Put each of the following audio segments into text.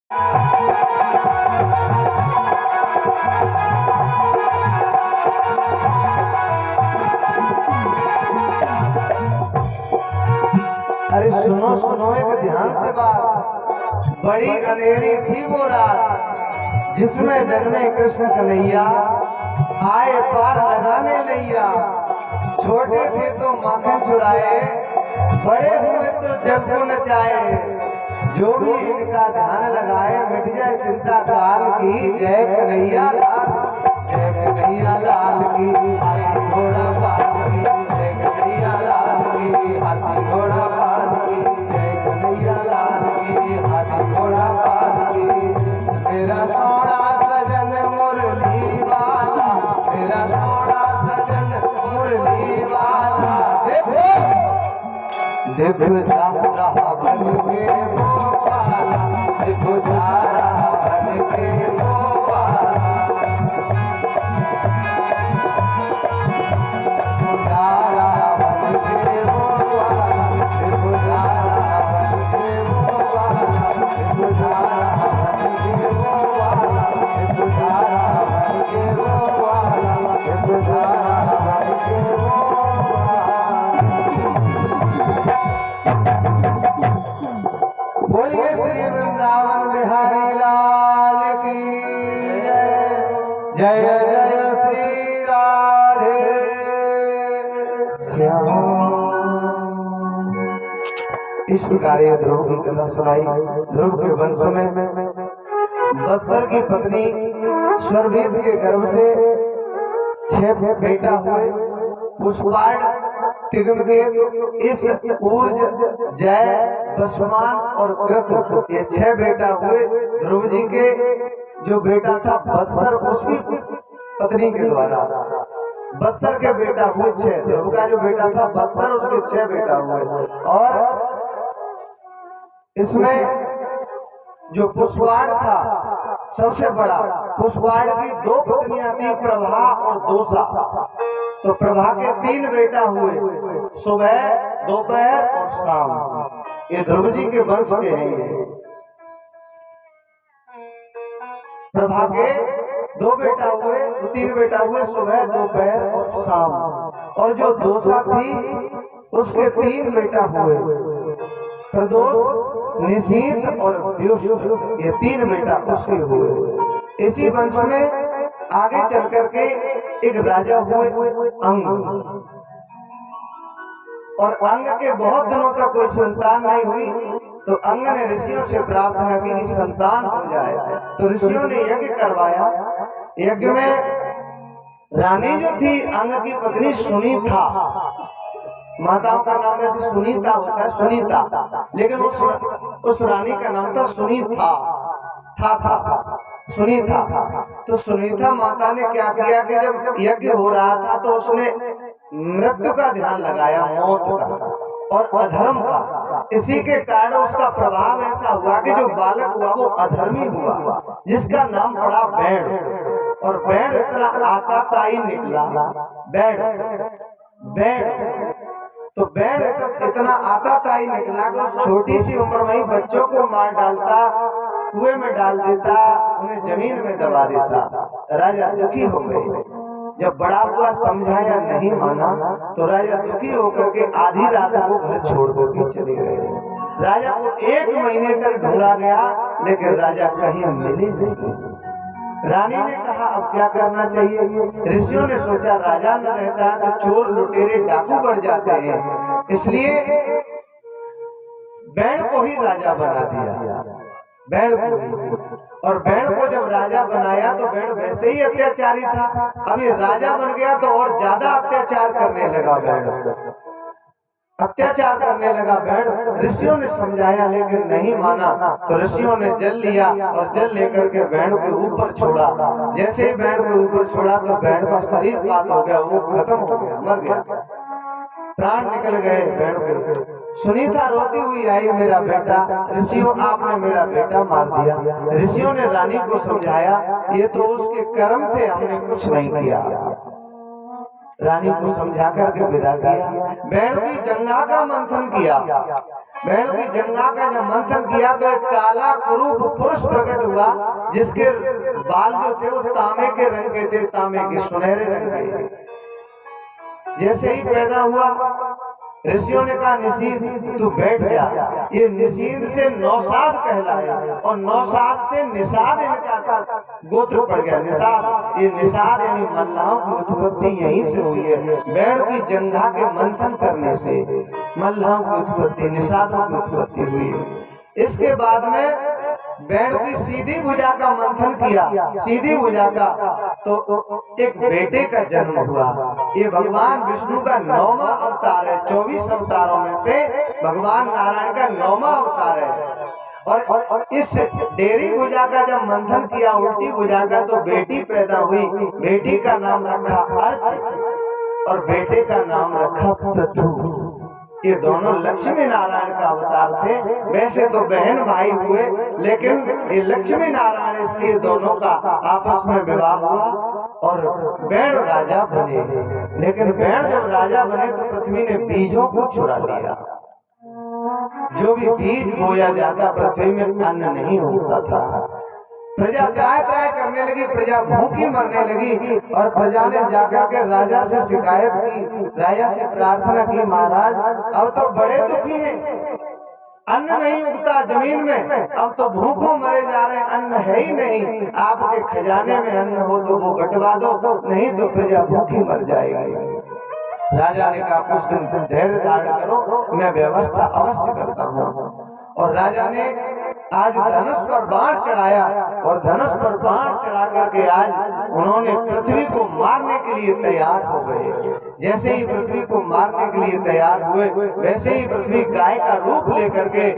अरे सुनो सुनो एक ध्यान से बात। बड़ी अंधेरी थी वो रात जिसमें जन्मे कृष्ण कन्हैया, आए पार लगाने लैया। छोटे थे तो माखन छुड़ाए, बड़े हुए तो जग को नचाए। जो भी इनका ध्यान लगाए मिट जाए चिंता काल की। जय कन्हैया लाल, जय कन्हैया लाल की। हाथी घोड़ा पाल की, जय कन्हैया लाल की। हाथी घोड़ा पाल की, जय कन्हैया लाल की। हाथी घोड़ा पाल की। मेरा सोना सजन मुरली वाला, मेरा सोना सजन मुरली वाला। देखो देखो जा रहा बन के वो वाला, देखो जा रहा बन के वो वाला। जा रहा बन के वो वाला, देखो जा रहा बन के वो वाला। देखो जा रहा बन के वो वाला, देखो जा रहा बन के वो वाला। देखो जा रहा बन के वो वाला। बोलिए श्री वृंदावन बिहारी लाल की जय। जय जय श्री राधे श्याम। इस प्रकार ये ध्रुव की कथा सुनाई। ध्रुव के वंश में बत्सर की पत्नी स्वर्गीत के गर्भ से 6 बेटा हुए। पुष्पाण, तिग्मकेत, इस ऊर्ज, जय, बसमान और कृत, ये 6 बेटा हुए ध्रुव जी के। जो बेटा था बत्सर उसकी पत्नी के द्वारा, बत्सर के बेटा हुए 6। ध्रुव का जो बेटा था बत्सर, उसके 6 बेटा हुए। और इसमें जो पुष्पाण था सबसे बड़ा, पुष्पाण की 2 पत्नियां थी, प्रभा और दोषा। तो प्रभा के 3 बेटा हुए, सुबह, दोपहर और शाम। ये ध्रुव जी के वंश के हैं। प्रभा के 2 बेटा हुए, 3 बेटा हुए, सुबह, दोपहर और शाम। और जो दोषा थी उसके 3 बेटा हुए, प्रदोष, निशीथ और व्युष। ये 3 बेटा उसके हुए। इसी वंश में आगे चल करके एक राजा हुए अंग। और अंग के बहुत दिनों तक कोई संतान नहीं हुई, तो अंग ने ऋषियों से प्रार्थना की कि संतान हो जाए। तो ऋषियों ने यज्ञ करवाया। यज्ञ में रानी जो थी अंग की पत्नी सुनीता, माताओं का नाम ऐसे सुनीता होता है, सुनीता, लेकिन उस रानी का नाम था सुनीता, था सुनीता। तो सुनीता माता ने क्या किया कि जब यज्ञ हो रहा था तो उसने मृत्यु का ध्यान लगाया, मौत का और अधर्म का। इसी के कारण उसका प्रभाव ऐसा हुआ कि जो बालक हुआ वो अधर्मी हुआ, जिसका नाम पड़ा बैण। और बैण इतना आताताई निकला, बैण तो बैण इतना आताताई निकला कि उस छोटी सी उम्र में ही बच्चों को मार डालता, कुएं में डाल देता, उन्हें जमीन में दबा देता। राजा दुखी हो गए। जब बड़ा हुआ समझाया नहीं माना तो राजा दुखी होकर के आधी रात को घर छोड़ करके चले गए। राजा को 1 महीने तक ढूंढा गया लेकिन राजा कहीं मिले नहीं। रानी ने कहा अब क्या करना चाहिए। ऋषियों ने सोचा राजा न रहता तो चोर लुटेरे डाकू बढ़ जाते हैं, इसलिए बैण को ही राजा बना दिया, बैण को। और बैण को जब राजा बनाया तो बैण वैसे ही अत्याचारी था, अब ये राजा बन गया तो और ज्यादा अत्याचार करने लगा। बैण अत्याचार करने लगा। बैण ऋषियों ने समझाया लेकिन नहीं माना, तो ऋषियों ने जल लिया और जल लेकर के बैण के ऊपर छोड़ा। जैसे ही बैण के ऊपर छोड़ा तो बैण का शरीर पात हो गया, वो खत्म हो गया, मर गया, प्राण निकल गए बैण के। सुनीता रोती हुई आई, मेरा बेटा, ऋषियों आपने मेरा बेटा मार दिया। ऋषियों ने रानी को समझाया ये तो उसके कर्म थे, हमने कुछ नहीं किया। रानी को समझा करके विदा किया। बैण की जंघा का मंथन किया। बैण की जंघा का जब मंथन किया तो एक काला कुरूप पुरुष प्रकट हुआ, जिसके बाल जो थे वो तांबे के रंग के थे, तांबे के सुनहरे रंग के। जैसे ही पैदा हुआ ऋषियों ने कहा निषीद तू बैठ जा। ये निषीद से नौसाद कहलाए और नौसाद से निषाद इनका गोत्र पड़ गया। निषाद, ये निषाद यानी मल्लाहों की उत्पत्ति यहीं से हुई है। बैण की जंघा के मंथन करने से मल्लाहों की उत्पत्ति, निषादों की उत्पत्ति हुई है। इसके बाद में बैण की सीधी भुजा का मंथन किया, सीधी भुजा का, तो एक बेटे का जन्म हुआ। ये भगवान विष्णु का 9वां अवतार है। 24 अवतारों में से भगवान नारायण का 9वां अवतार है। और इस डेरी भुजा का जब मंथन किया, उल्टी भुजा का, तो बेटी पैदा हुई। बेटी का नाम रखा अर्च और बेटे का नाम रखा पृथु। ये दोनों लक्ष्मी नारायण का अवतार थे। वैसे तो बहन भाई हुए, लेकिन ये लक्ष्मी नारायण, इसलिए दोनों का आपस में विवाह हुआ और बैण राजा बने। लेकिन बैण जब राजा बने तो पृथ्वी ने बीजों को चुरा लिया। जो भी बीज बोया जाता पृथ्वी में अन्न नहीं होता था। प्रजा त्राय त्राय करने लगी, प्रजा भूखी मरने लगी। और प्रजा ने जाकर के राजा से शिकायत की, राजा से प्रार्थना की, महाराज अब तो बड़े दुखी हैं, अन्न नहीं उगता जमीन में, अब तो भूखों मरे जा रहे हैं, अन्न है ही नहीं। आपके खजाने में अन्न हो तो वो बंटवा दो, नहीं तो प्रजा भूखी मर जाएगी। राजा ने कहा कुछ दिन धैर्य धारण करो, मैं व्यवस्था अवश्य करता हूँ। और राजा ने आज धनुष पर बाण चढ़ाया और धनुष पर बाण चढ़ा करके आज उन्होंने पृथ्वी को मारने के लिए तैयार हो गए। जैसे ही पृथ्वी को मारने के लिए तैयार हुए, वैसे ही पृथ्वी गाय का रूप लेकर के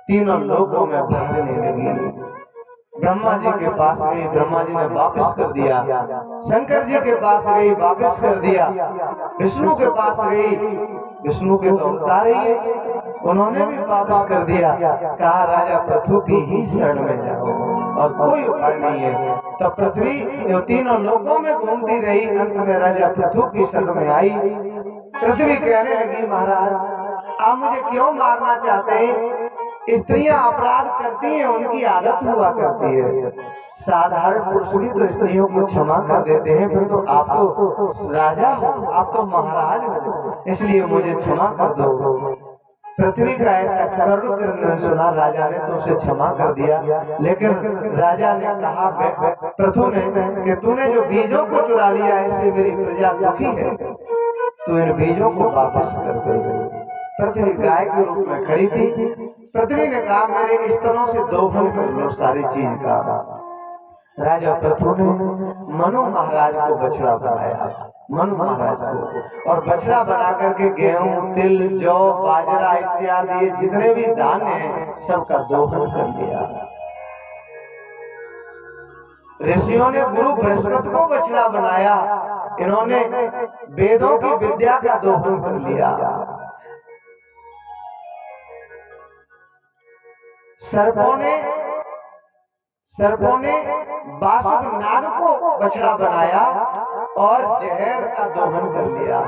तीनों लोकों में भागने लगी। ब्रह्मा जी के पास गई, ब्रह्मा जी ने वापस कर दिया। शंकर जी के पास गई, वापस कर दिया। विष्णु के पास गई, विष्णु के तो अवतार ही है, उन्होंने भी वापस कर दिया। कहा राजा पृथु की ही शरण में जाओ और कोई उपाय नहीं है। तो पृथ्वी जो तीनों लोकों में घूमती रही, अंत में राजा पृथु की शरण में आई। पृथ्वी कहने लगी महाराज आप मुझे क्यों मारना चाहते हैं? स्त्रियां अपराध करती हैं, उनकी आदत हुआ करती है। साधारण पुरुष भी तो स्त्रियों को क्षमा कर देते हैं, फिर तो आप तो राजा हो, आप तो महाराज हो, इसलिए मुझे क्षमा कर दो। पृथ्वी का ऐसा करुण क्रंदन सुना राजा ने तो उसे क्षमा कर दिया। लेकिन राजा ने कहा पृथु ने कि तूने जो बीजों को चुरा लिया इससे मेरी प्रजा दुखी है, तू इन बीजों को वापस कर दे। पृथ्वी गाय के रूप में खड़ी थी। पृथ्वी ने कहा मेरे स्तनों से दोहन कर लो सारी चीज का। राजा पृथु ने मनु महाराज को बछड़ा बनाया, मनु महाराज को, और बछड़ा बना करके गेहूं, तिल, जौ, बाजरा इत्यादि जितने भी धान्य हैं सबका दोहन कर दिया। ऋषियों ने गुरु बृहस्पति को बछड़ा बनाया, इन्होंने वेदों की विद्या का दोहन कर लिया। सर्पों ने बासुक नाग को बछड़ा बनाया और जहर का दोहन कर लिया।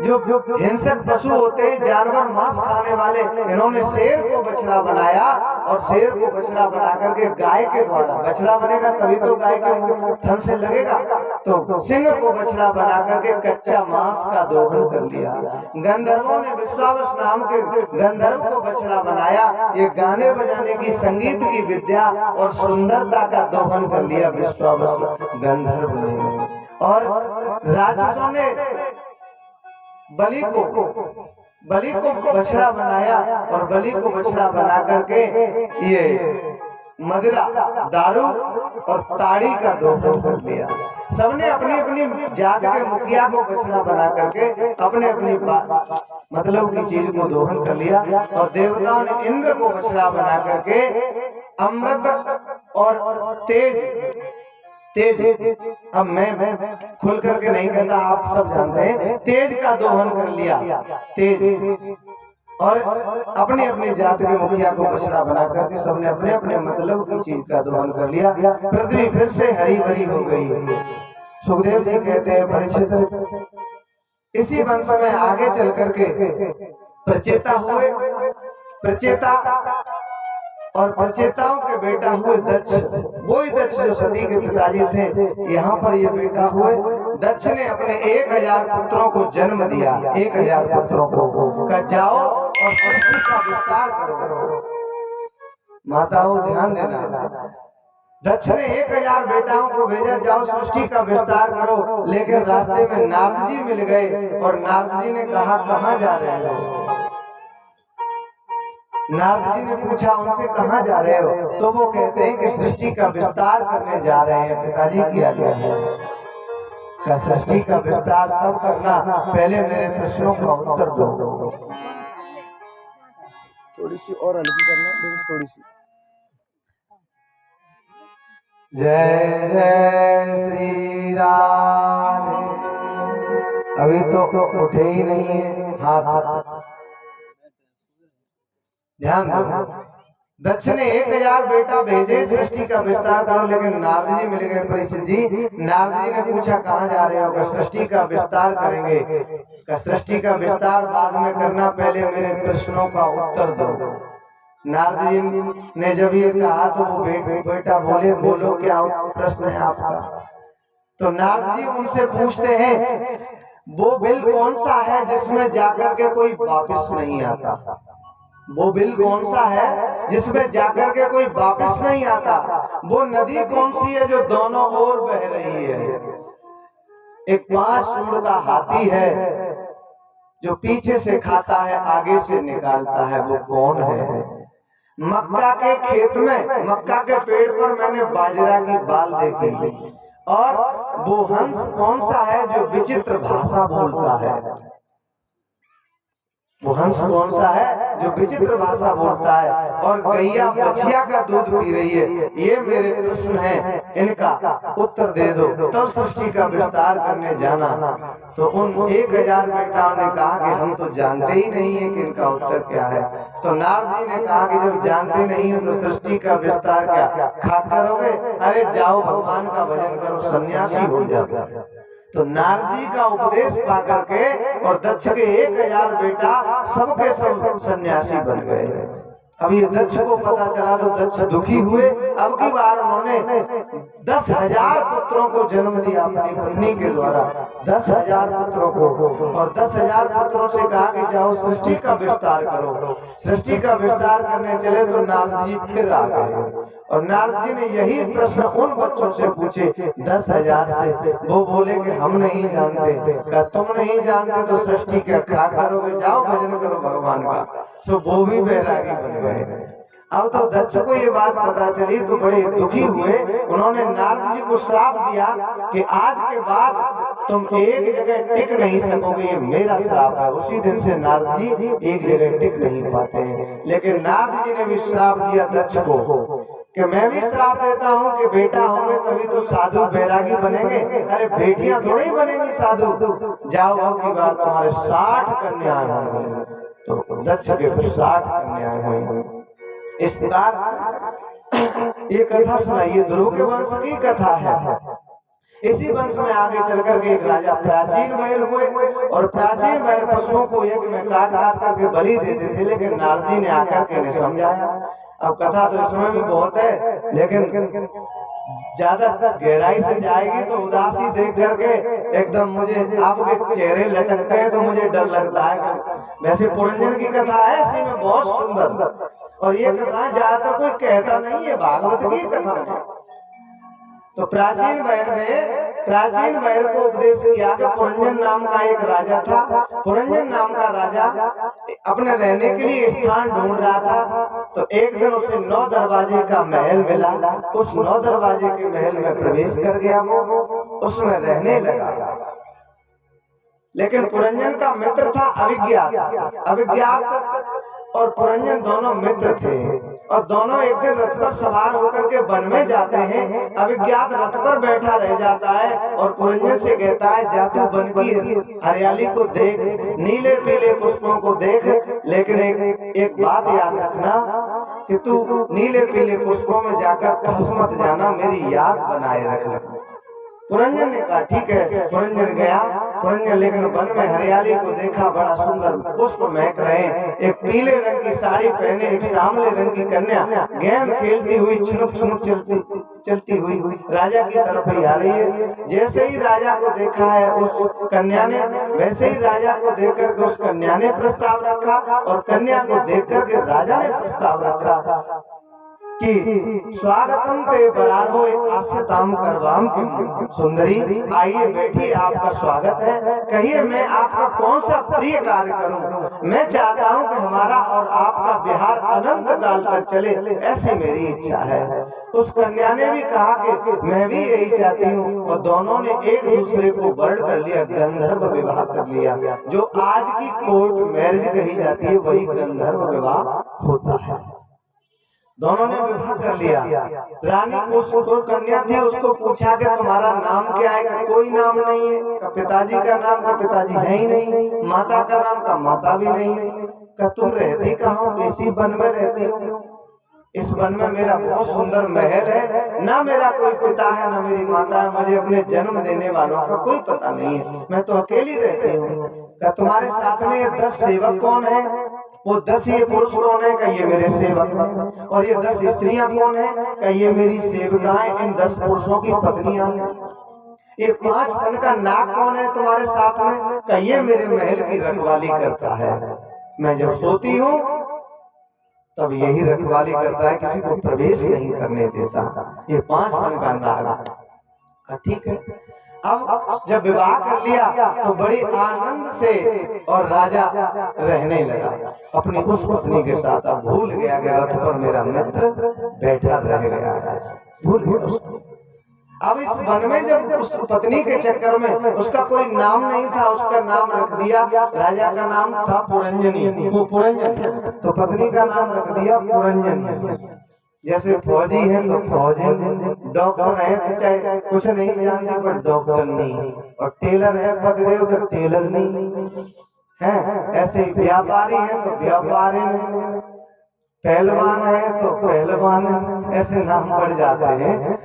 जो हिंसक पशु होते हैं, जानवर मांस खाने वाले, इन्होंने शेर को बछड़ा बनाया और शेर को बछड़ा बना करके गाय के द्वारा, बछड़ा बनेगा तभी तो गाय के थन से लगेगा, तो सिंह को बछड़ा बना करके कच्चा मांस का दोहन कर लिया। गंधर्वों ने विश्वावस नाम के गंधर्व को बछड़ा बनाया, ये गाने बजाने की, संगीत की विद्या और सुंदरता का दोहन कर लिया विश्वावस गंधर्व ने। और राक्षसों ने बलि को बछड़ा बनाया और बलि को बछड़ा बना करके ये मदिरा, दारू और ताड़ी का दोहन कर लिया। सबने अपनी अपनी जात के मुखिया को बछड़ा बना करके अपने अपनी मतलब की चीज को दोहन कर लिया। और देवताओं ने इंद्र को बछड़ा बना करके अमृत और तेज, अब मैं खुल करके नहीं कहता, आप सब जानते हैं, तेज का दोहन कर लिया, तेज, और अपनी अपनी जात के मुखिया को बछड़ा बना करके सबने अपने अपने मतलब की चीज का दोहन कर लिया। पृथ्वी फिर से हरी भरी हो गई। सुखदेव जी कहते हैं परीक्षित, इसी वंश में आगे चल करके प्रचेता हुए, प्रचेता और प्रचेताओं के बेटा हुए दक्ष। वही दक्ष जो सती के पिताजी थे, यहाँ पर ये बेटा हुए। दक्ष ने अपने 1000 पुत्रों को जन्म दिया, 1000 पुत्रों को कहा जाओ और सृष्टि का विस्तार करो। माताओं ध्यान देना, दक्ष ने 1000 बेटाओं को भेजा, जाओ सृष्टि का विस्तार करो। लेकिन रास्ते में नारद जी मिल गए और नारद जी ने कहा कहाँ जा रहे हो? नारद जी ने पूछा उनसे कहाँ जा रहे हो? तो वो कहते हैं कि सृष्टि का विस्तार करने जा रहे हैं। पिताजी किया गया है का सृष्टि का विस्तार तब करना, पहले मेरे प्रश्नों का उत्तर दो। थोड़ी सी और हल्की करना, थोड़ी सी। जय जय श्री राम। अभी तो उठे ही नहीं है हाथ, ध्यान दो। दक्ष ने 1000 बेटा भेजे सृष्टि का विस्तार करो, लेकिन नारद जी मिल गए परीक्षित जी। नारद जी ने पूछा कहाँ जा रहे हो? सृष्टि का विस्तार करेंगे। सृष्टि का विस्तार बाद में करना, पहले मेरे प्रश्नों का उत्तर दो। नारद जी ने जब ये कहा तो वो बेटा बोले, बोलो क्या प्रश्न है आपका? तो नारद जी उनसे पूछते हैं वो बिल कौन सा है जिसमें जाकर के कोई वापस नहीं आता? वो बिल कौन सा है जिसमें जाकर के कोई वापस नहीं आता? वो नदी कौन सी है जो दोनों ओर बह रही है? एक 5 सूंड का हाथी है जो पीछे से खाता है आगे से निकालता है, वो कौन है? मक्का के खेत में, मक्का के पेड़ पर मैंने बाजरा की बाल देखी। और वो हंस कौन सा है जो विचित्र भाषा बोलता है? वो हंस कौन सा है जो विचित्र भाषा बोलता है? और गैया बछिया का दूध पी रही है। ये मेरे प्रश्न हैं, इनका उत्तर दे दो, तो सृष्टि का विस्तार करने जाना। तो उन 1000 बेटाओं ने कहा कि हम तो जानते ही नहीं है कि इनका उत्तर क्या है। तो नारद जी ने कहा कि जब जानते नहीं है तो सृष्टि का विस्तार क्या खा करोगे? अरे जाओ भगवान का भजन करो, सन्यासी हो जाओ। तो नारद जी का उपदेश पा करके और दक्ष के 1000 बेटा सबके सब सन्यासी बन गए। अब ये दक्ष को पता चला तो दक्ष दुखी हुए। अब की बार उन्होंने 10,000 पुत्रों को जन्म दिया अपनी पत्नी के द्वारा, 10,000 पुत्रों को। और 10,000 पुत्रों से कहा कि जाओ सृष्टि का विस्तार करो। सृष्टि का विस्तार करने चले तो नारद जी फिर आ गए और नारद जी ने यही प्रश्न उन बच्चों से पूछे 10,000 से। वो बोले कि हम नहीं जानते। तुम नहीं जानते तो सृष्टि का क्या करोगे? जाओ भजन करो भगवान का। तो वो भी बैरागी बन गए। अब तो दक्ष को ये बात पता चली तो बड़े दुखी हुए। उन्होंने नारद जी को श्राप दिया कि आज के बाद तुम एक जगह टिक नहीं सकोगे, ये मेरा श्राप है। उसी दिन से नारद जी एक जगह टिक नहीं पाते हैं। लेकिन नारद जी ने भी श्राप दिया दक्ष को कि मैं भी श्राप देता हूँ कि बेटा होंगे तभी तो साधु बैरागी बनेंगे। अरे बेटियां थोड़ी ही बनेंगी साधु। जाओ अब की बार तुम्हारे 60 कन्याएं होंगी। तो दक्ष के 60 कन्याएं हुई। इस प्रकार ये कथा सुनाइए, ध्रुव के वंश की कथा है। इसी वंश में आगे चलकर के एक राजा प्राचीन बैर हुए और प्राचीन बैर पशुओं को एक में काट काट करके बलि देते थे। लेकिन नारद जी ने आकर के इन्हें समझाया। अब कथा तो इसमें भी बहुत है, लेकिन ज्यादा गहराई से जाएगी तो उदासी देख करके एकदम मुझे आपके चेहरे लटकते हैं तो मुझे डर लगता है। वैसे पुरंजन की कथा है, इसी में बहुत सुंदर। और ये कथा ज्यादातर कोई कहता नहीं है, भागवत की कथा है। तो प्राचीन बैर को उपदेश किया कि पुरंजन नाम का एक राजा था। पुरंजन नाम का राजा अपने रहने के लिए स्थान ढूंढ रहा था। तो एक दिन उसे 9 दरवाजे का महल मिला। उस 9 दरवाजे के महल में प्रवेश कर गया, वो उसमें रहने लगा। लेकिन पुरंजन का मित्र था अविज्ञात और पुरंजन दोनों मित्र थे। और दोनों एक दिन रथ पर सवार होकर के वन में जाते हैं। अविज्ञात रथ पर बैठा रह जाता है और पुरंजन से कहता है जा तू वन की हरियाली को देख, नीले पीले पुष्पों को देख, लेकिन एक बात याद रखना कि तू नीले पीले पुष्पों में जाकर फंस मत जाना, मेरी याद बनाए रखना। पुरंजन ने कहा ठीक है। पुरंजन गया। पुरंजन लेकिन वन में हरियाली को देखा, बड़ा सुंदर पुष्प महक रहे हैं। एक पीले रंग की साड़ी पहने एक सांवले रंग की कन्या गेंद खेलती हुई छुनुक छुनुक चलती हुई राजा की तरफ ही आ रही है। जैसे ही राजा को देखा है उस कन्या ने, वैसे ही राजा को देख करके उस कन्या ने प्रस्ताव रखा और कन्या को देख करके राजा ने प्रस्ताव रखा कि स्वागतम ते बराहो आस्यताम करवाम की सुंदरी, आइए बैठिए, आपका स्वागत है। कहिए मैं आपका कौन सा प्रिय कार्य करूं। मैं चाहता हूं कि हमारा और आपका विहार अनंत काल तक चले, ऐसी मेरी इच्छा है। उस कन्या ने भी कहा कि मैं भी यही चाहती हूँ और दोनों ने एक दूसरे को वर्ण कर लिया, गंधर्व विवाह कर लिया। जो आज की कोर्ट मैरिज कही जाती है वही गंधर्व विवाह होता है। दोनों ने विवाह कर लिया। रानी उसको कन्या थी, उसको पूछा कि तुम्हारा नाम क्या है। कोई नाम नहीं है। का पिताजी का नाम, का पिताजी है ही नहीं। माता का नाम, का माता भी नहीं है। का तुम रहती कहाँ हो। इसी वन में रहती हो। इस वन में मेरा बहुत सुंदर महल है, ना मेरा कोई पिता है ना मेरी माता है, मुझे अपने जन्म देने वालों का कोई पता नहीं है, मैं तो अकेली रहती हूँ। क्या तुम्हारे साथ में ये 10 सेवक कौन है। वो 10 ये पुरुष कौन है। क्या ये मेरे सेवक हैं। और ये 10 स्त्रियां कौन है। क्या ये मेरी सेविकाएं, इन 10 पुरुषों की पत्नियां हैं। ये 5 फन का नाग कौन है तुम्हारे साथ में। क्या ये मेरे महल की रखवाली करता है। मैं जब सोती हूँ तब यही रखवाली करता है, किसी को प्रवेश नहीं करने देता। ये 5 फन का नाग। ठीक है। अब जब विवाह कर लिया तो बड़े आनंद से और राजा रहने लगा अपनी उस पत्नी के साथ। अब भूल गया कि रथ पर मेरा मित्र बैठा रह गया है, भूल गया उसको। अब इस वन में जब उस पत्नी के चक्कर में उसका कोई नाम नहीं था, उसका नाम रख दिया। राजा का नाम था पुरंजनी, वो पुरंजन, तो पत्नी का नाम रख दिया पुरंजनी। जैसे फौजी है तो फौजी, डॉक्टर है तो चाहे कुछ नहीं जानते पर डॉक्टर नहीं, और टेलर है पकड़े तो टेलर नहीं है। ऐसे व्यापारी है तो व्यापारी, पहलवान है तो पहलवान, ऐसे नाम पड़ जाते हैं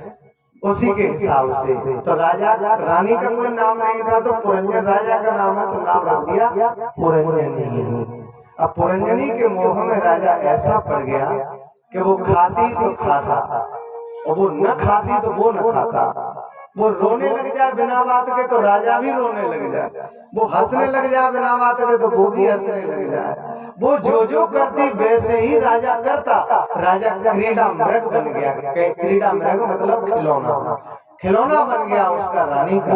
उसी के हिसाब से। तो राजा रानी का कोई नाम नहीं था तो पुरंजन राजा का नाम है तो नाम रख दिया पुरंजनी। अब पुरंजनी के मोह में राजा ऐसा पड़ गया कि वो खाती तो खाता और वो न खाती तो वो न खाता। वो रोने लग जाए बिना बात के तो राजा भी रोने लग जाए, वो हंसने लग जाए बिना बात के तो वो भी हंसने लग जाए। वो जो करती वैसे ही राजा करता। राजा क्रीड़ा मृग बन गया। क्रीड़ा मृग मतलब खिलौना, खिलौना बन गया उसका रानी का।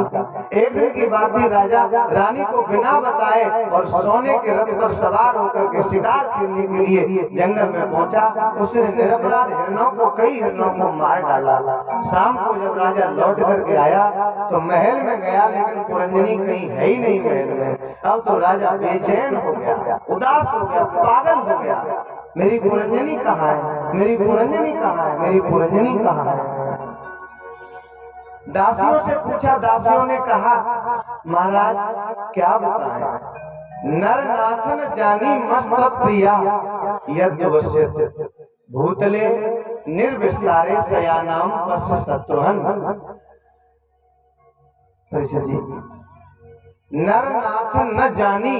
एक दिन की बात थी, राजा रानी को बिना बताए और सोने के रथ पर सवार होकर के शिकार खेलने के लिए जंगल में पहुंचा। उसने निरपराध हिरणों को, कई हिरणों को मार डाला। शाम को जब राजा लौट करके आया तो महल में गया, लेकिन पुरंजनी कहीं है ही नहीं महल में। अब तो राजा बेचैन हो गया, उदास हो गया, पागल हो गया। मेरी पुरंजनी कहाँ है, मेरी पुरंजनी कहाँ है, मेरी पुरंजनी कहाँ है। दासियों से पूछा, दासियों ने कहा महाराज क्या बताएं। नर नाथन जानी मस्त प्रिया यद्वश्यत भूतले निर्विस्तारे सयानाम पश्य शत्रुघ्न। जी नरनाथन न जानी,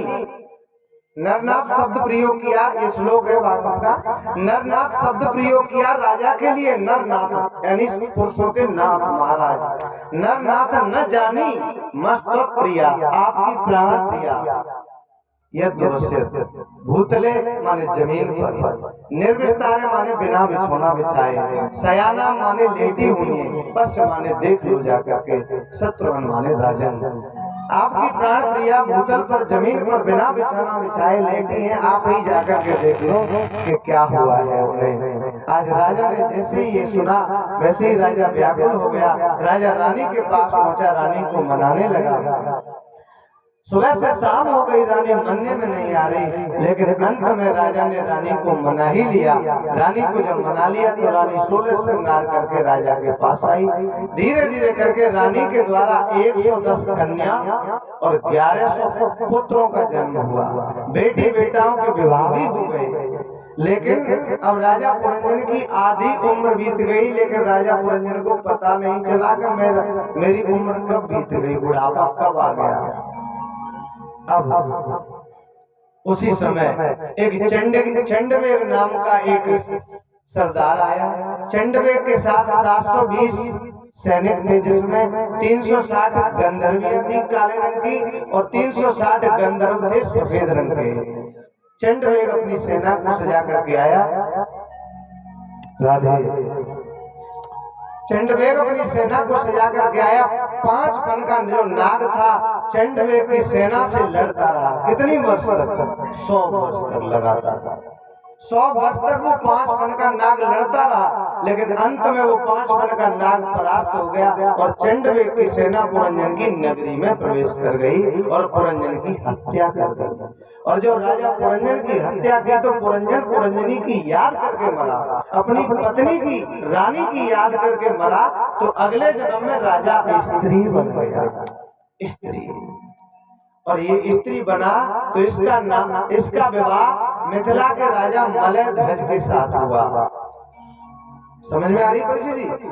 नरनाथ शब्द प्रयोग किया, ये श्लोक है भागवत का। नरनाथ शब्द प्रयोग किया राजा के लिए, नरनाथ यानी पुरुषों के नाथ महाराज। नरनाथ न जानी मस्त प्रिया, आपकी प्राण प्रिया। यद्वश्यत भूतले माने जमीन पर, निर्विस्तारे माने बिना बिछौना बिछाए, शयाना माने लेटी हुई है, पश्य माने देख लो जाकर के, शत्रुघ्न माने राजन। आपकी प्राण प्रिया भूतल पर जमीन पर बिना बिछौना बिछाए लेटी हैं। आप ही जाकर के देख लो कि क्या हुआ है उन्हें। आज राजा ने जैसे ही ये सुना वैसे ही राजा व्याकुल हो गया। राजा रानी के पास पहुंचा, रानी को मनाने लगा। सुबह से शाम हो गई, रानी मनने में नहीं आ रही, लेकिन अंत में राजा ने रानी को मना ही लिया। रानी को जब मना लिया तो रानी 16 श्रृंगार करके राजा के पास आई। धीरे धीरे करके रानी के द्वारा 110 कन्या और 1100 पुत्रों का जन्म हुआ। बेटी बेटाओं के विवाह भी हो गए, लेकिन अब राजा पुरंजन की आधी उम्र बीत गई, लेकिन राजा पुरंजन को पता नहीं चला कि मेरी उम्र कब बीत गई, बुढ़ापा कब आ गया। अब उसी समय एक चंडवेग नाम का एक सरदार आया। चंडवेग के साथ 720 सैनिक थे, जिसमें 360 गंधर्वियां थी काले रंग की और 360 गंधर्व थे सफेद रंग के। चंडवेग अपनी सेना को सजा करके आया। राधे। चंडवेग अपनी सेना को सजा करके आया। 5 फन का जो नाग था चंडवेग की सेना से लड़ता रहा। कितनी वर्ष तक? 100 वर्ष तक लगातार। 100 वर्ष तक वो 5 फन का नाग लड़ता रहा, लेकिन अंत में वो 5 फन का नाग परास्त हो गया और चंडवेग की सेना पुरंजन की नगरी में प्रवेश कर गई और पुरंजन की हत्या कर दी। और जो राजा पुरंजन की हत्या की तो पुरंजन पुरंजनी की याद करके मरा, अपनी पत्नी की रानी की याद करके मरा, तो अगले जन्म में राजा स्त्री बन गया। स्त्री, और ये स्त्री बना तो इसका विवाह मिथिला के राजा मलयध्वज के साथ हुआ। समझ में आ रही परिषद जी?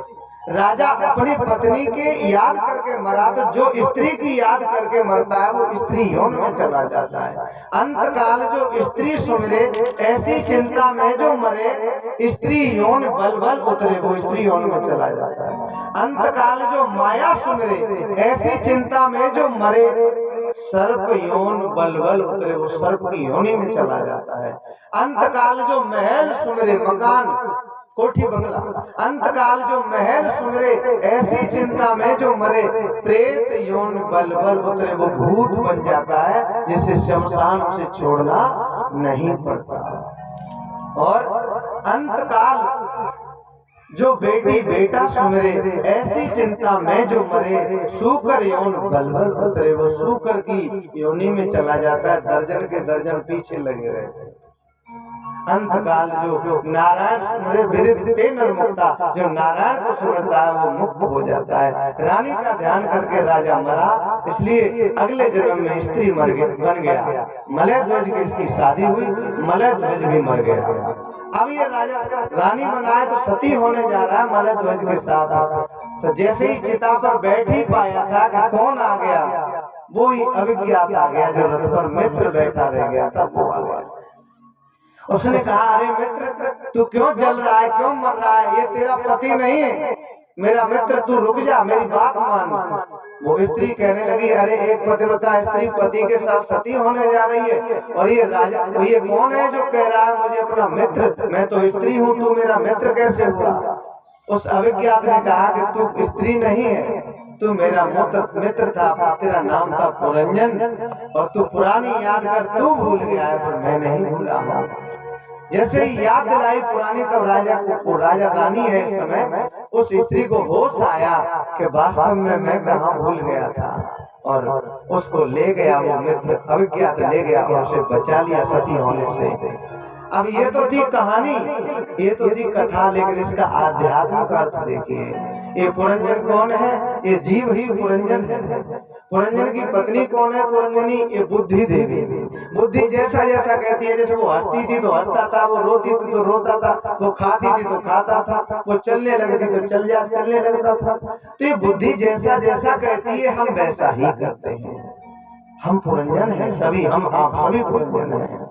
राजा अपनी पत्नी के याद करके मरा, तो जो स्त्री की याद करके मरता है वो स्त्री यौन में चला जाता है। अंत काल जो स्त्री सुमरे ऐसी चिंता में जो मरे, स्त्री यौन बल बल उतरे, वो स्त्री यौन में चला जाता है। अंत काल जो माया सुमरे ऐसी चिंता में जो मरे, सर्प यौन बल बल उतरे, वो सर्प की योनि में चला जाता है। अंत काल जो महल सुमरे, मकान कोठी बंगला, अंतकाल जो महल सुमरे ऐसी चिंता में जो मरे, प्रेत यौन बल बल उतरे, वो भूत बन जाता है, जिसे शमशान उसे छोड़ना नहीं पड़ता। और अंतकाल जो बेटी बेटा सुमरे ऐसी चिंता में जो मरे, सूकर यौन बल बल उतरे, वो सूकर की योनि में चला जाता है। दर्जन के दर्जन पीछे लगे रहते हैं। अंतकाल जो नारायण सुमरे विदिते नरमुक्ता, जो नारायण को सुमरता है वो मुक्त हो जाता है। रानी का ध्यान करके राजा मरा, इसलिए अगले जन्म में स्त्री बन गया। मलयध्वज की इसकी शादी हुई, मलयध्वज भी मर गया। अब ये राजा रानी बनाए तो सती होने जा रहा है मलयध्वज के साथ। तो जैसे ही चिता पर बैठ ही पाया था कि कौन आ गया, वो ही अभिज्ञात आ गया। जो रथ पर मित्र बैठा रह गया था वो आ गया। उसने कहा, अरे मित्र तू क्यों जल रहा है, क्यों मर रहा है, ये तेरा पति नहीं है मेरा मित्र, तू रुक जा, मेरी बात मान। वो स्त्री कहने लगी, अरे एक पतिव्रता स्त्री पति के साथ सती होने जा रही है, और ये राजा ये कौन है जो कह रहा है मुझे अपना मित्र, मैं तो स्त्री हूँ, तू मेरा मित्र कैसे हुआ। उस अभिज्ञात ने कहा कि तू स्त्री नहीं है, तू मेरा मित्र था, तेरा नाम था पुरंजन, और तू पुरानी याद कर, तू भूल गया है पर मैं नहीं भूला हूँ। जैसे ही याद दिलाई पुरानी, तब राजा रानी है इस समय, उस स्त्री को होश आया कि वास्तव में मैं कहाँ भूल गया था, और उसको ले गया वो मित्र अभिज्ञात ले गया और उसे बचा लिया सती होने से। अब ये तो थी कहानी, ये तो थी कथा, लेकिन इसका आध्यात्मिक अर्थ देखिए। ये पुरंजन कौन है? ये जीव ही पुरंजन है। पुरंजन की पत्नी कौन है? पुरंजनी, ये बुद्धि देवी। बुद्धि जैसा जैसा कहती है, जैसे वो हंसती थी तो हंसता था, वो रोती थी तो रोता था, वो खाती थी तो खाता था, वो चलने लगती तो चलने लगता था। तो ये बुद्धि जैसा जैसा कहती है हम वैसा ही करते हैं। हम पुरंजन हैं सभी, हम आप सभी पुरंजन हैं।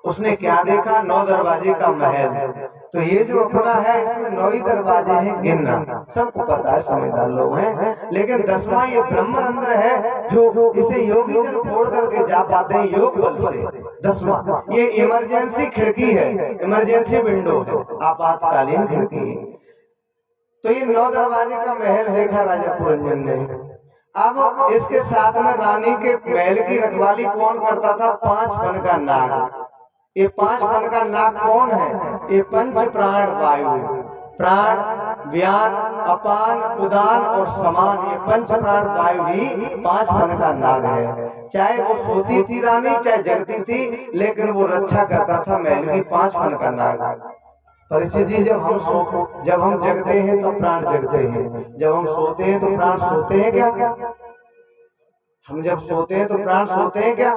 उसने क्या देखा? 9 दरवाजे का महल। तो ये जो अपना है इसमें 9 ही दरवाजे हैं, गिनना सबको पता है, समझदार लोग हैं। लेकिन 10वां ये ब्रह्मरंध्र है, जो इसे योगी जन फोड़ करके जा पाते हैं योग बल से। 10वां ये इमरजेंसी खिड़की है, इमरजेंसी विंडो है, आपातकालीन खिड़की। तो ये 9 दरवाजे का महल देखा राजा पुरंजन ने। अब इसके साथ में रानी के महल की रखवाली कौन करता था? 5 फन का नाग। ये 5 फन का नाग कौन है? ये पंच प्राण वायु, प्राण, व्यान, अपान, उदान और समान, ये पंच प्राण वायु ही 5 फन का नाग है। चाहे वो सोती थी रानी, चाहे जगती थी, लेकिन वो रक्षा करता था महल की 5 फन का नाग। परिषद जी, जब हम जगते हैं तो प्राण जगते हैं, जब हम सोते हैं तो प्राण सोते हैं क्या? हम जब सोते हैं तो प्राण सोते हैं क्या?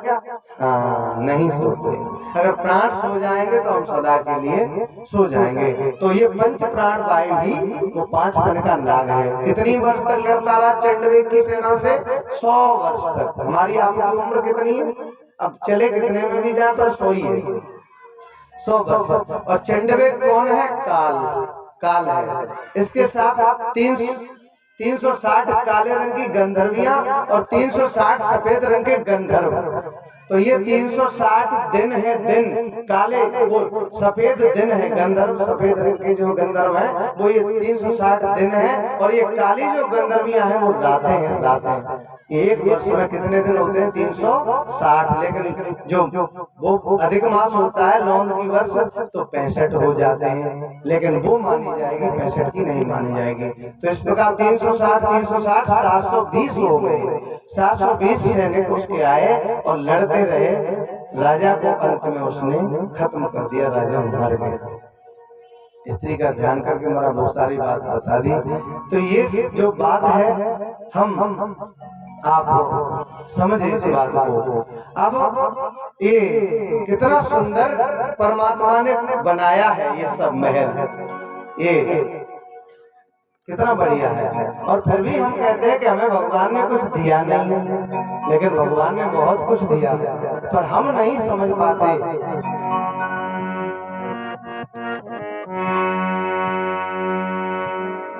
हाँ, नहीं सोते। अगर प्राण सो जाएंगे तो हम सदा के लिए सो जाएंगे। तो ये पंच प्राण वायु ही वो 5 मन का नाग है। कितनी वर्ष तक लड़ता रहा चंडवेग की सेना से? 100 वर्ष तक। हमारी आपकी उम्र कितनी है? अब चले कितने में भी जाए तो 100 ही है, 100 वर्ष। और चंडवेग कौन है? काल, काल है। इसके साथ 360 काले रंग की गंधर्वियां और 360 सफेद रंग के गंधर्व। तो ये 360 दिन है, दिन काले, वो सफेद दिन है। गंधर्व सफेद रंग के जो गंधर्व है वो ये 360 दिन है। और ये काली जो गंधर्वियां हैं वो रातें हैं, रातें। एक वर्ष में कितने दिन होते हैं? 360। लेकिन जो वो अधिक मास होता है लौंद की वर्ष तो 65 हो जाते हैं। लेकिन वो मानी जाएगी, 65 की नहीं मानी जाएगी। तो इस प्रकार 360 360 720 हो गए। 720 सैनिक उसके आए और लड़ते रहे। राजा को अंत में उसने खत्म कर दिया, राजा मर गया। स्त्री का ध्यान करके मेरा बहुत सारी बात बता दी। तो ये जो बात है हम आप समझे इस बात को। अब ये कितना सुंदर परमात्मा ने बनाया है ये सब महल, ये कितना बढ़िया है। और फिर भी हम कहते हैं कि हमें भगवान ने कुछ दिया नहीं है, लेकिन भगवान ने बहुत कुछ दिया है पर हम नहीं समझ पाते।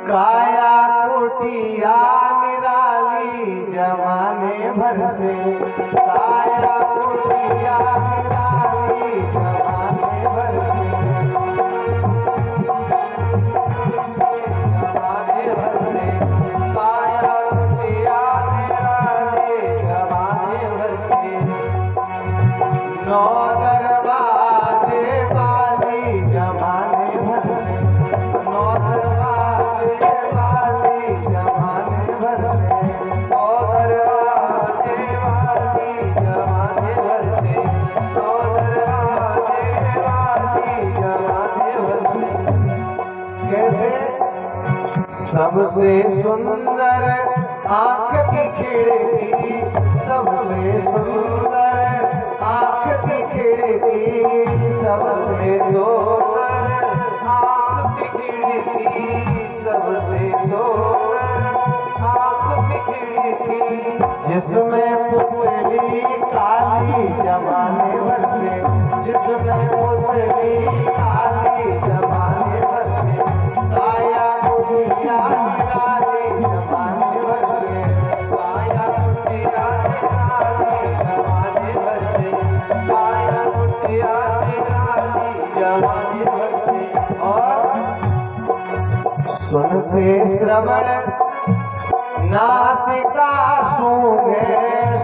काया कोटिया निराली जमाने भर से, काया कोटिया निराली जमाने भर से, जमाने भर से, काया कोटिया निराली जमाने भर से। 9 दरवाजे वाली जमाने भर से, 9 दरवाजे वाली जमाने भर से, 9 दरवाजे वाली जमाने भर से, 9 दरवाजे वाली जमाने भर से। कैसे? सबसे सुंदर आँख की खिड़की, सबसे सुंदर आँख की खिड़की, सबसे सुंदर आँख की खिड़की, सबसे सुंदर आँख की खिड़की। जिसमें पुतली काली जमाने भर से, जिसमें पुतली काली जमाने भर से, काया कुटिया निराली जमाने भर से, काया कुटिया निराली जमाने भर से, काया कुटिया निराली जमाने भर से। और सुनते श्रवण नासिका सूंघे,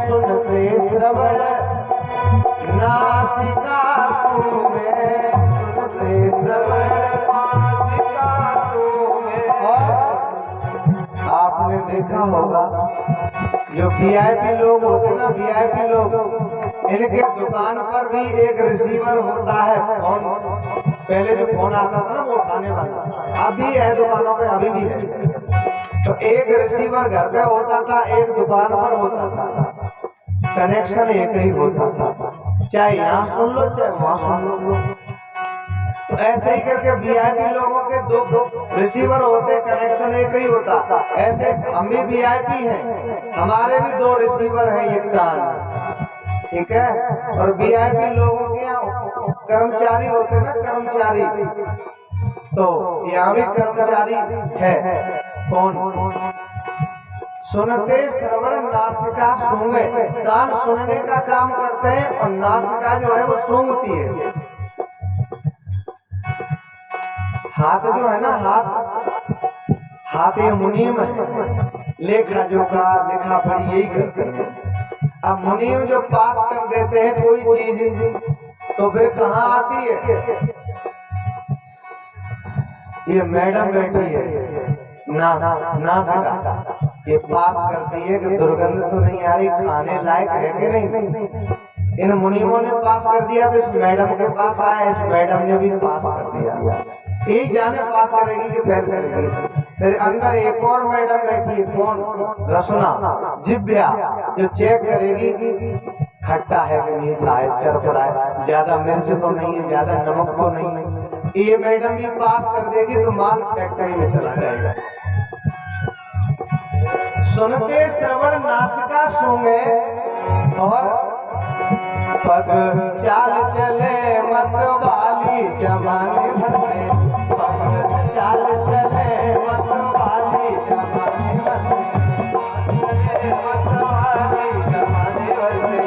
सुनते श्रवण नासिका सूंघे, सुनते श्रवण नासिका सूंघे। और आपने देखा होगा जो वीआईपी लोग होते ना, वीआईपी लोग, इनके दुकान पर भी एक रिसीवर होता है। फोन पहले जो फोन आता था ना वो उठाने वाला, अभी है दुकानों पे, अभी भी है। तो एक रिसीवर घर पे होता था, एक दुकान पर होता था, कनेक्शन एक ही होता था, चाहे यहाँ सुन लो चाहे वहाँ सुन लो। तो ऐसे ही करके वीआईपी लोगों के 2 रिसीवर होते, कनेक्शन एक ही होता। ऐसे हम भी वीआईपी हैं, हमारे भी 2 रिसीवर हैं, ये कान, ठीक है। और वीआईपी लोगों के यहाँ कर्मचारी होते ना, कर्मचारी, तो यहाँ भी कर्मचारी है। कौन? सुनते श्रवण नासिका सूंघे। कान सुनने का काम करते हैं और नासिका जो है वो सूंघती है। हाथ जो है ना, हाथ ये मुनीम है, लेखा जोखा लिखा पढ़ी यही करते हैं। अब मुनीम जो पास कर देते हैं कोई चीज तो फिर कहाँ आती है? ये मैडम बैठी है नासिका, ये पास करती है कि दुर्गंध तो नहीं आ रही, खाने लायक है कि नहीं। इन मुनीमों ने पास कर दिया तो इस मैडम के पास आया, इस मैडम ने भी पास कर दिया। यही जाने पास करेगी कि फेल करेगी। फिर अंदर एक और मैडम बैठी है, कौन? रसना, जिभ्या, जो चेक करेगी खट्टा है कि मीठा है, चरपड़ा है, ज्यादा मिर्च तो नहीं है, ज्यादा नमक तो नहीं है, ये मैडम भी पास कर देगी तो माल फैक्ट्री में चला जाएगा। सुनते श्रवण नासिका सूंघे और पग चाल चले मत वाली जमाने भर से, पग चाल चले मत वाली जमाने भर से, मत वाली जमाने भर से,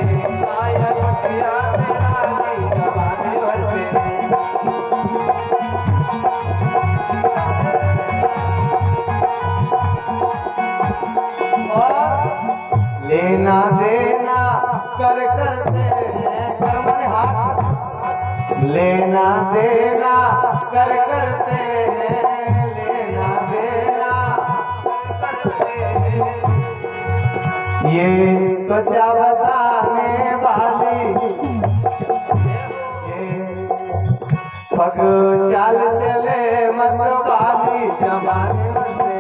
आया कुटिया वाली जमाने भर से। लेना देना कर करते हैं कर्मन हाथ, लेना देना कर करते हैं, लेना देना करते हैं, ये त्वचा बताने वाली, ये पग चाल चले मत वाली जमाने भर से,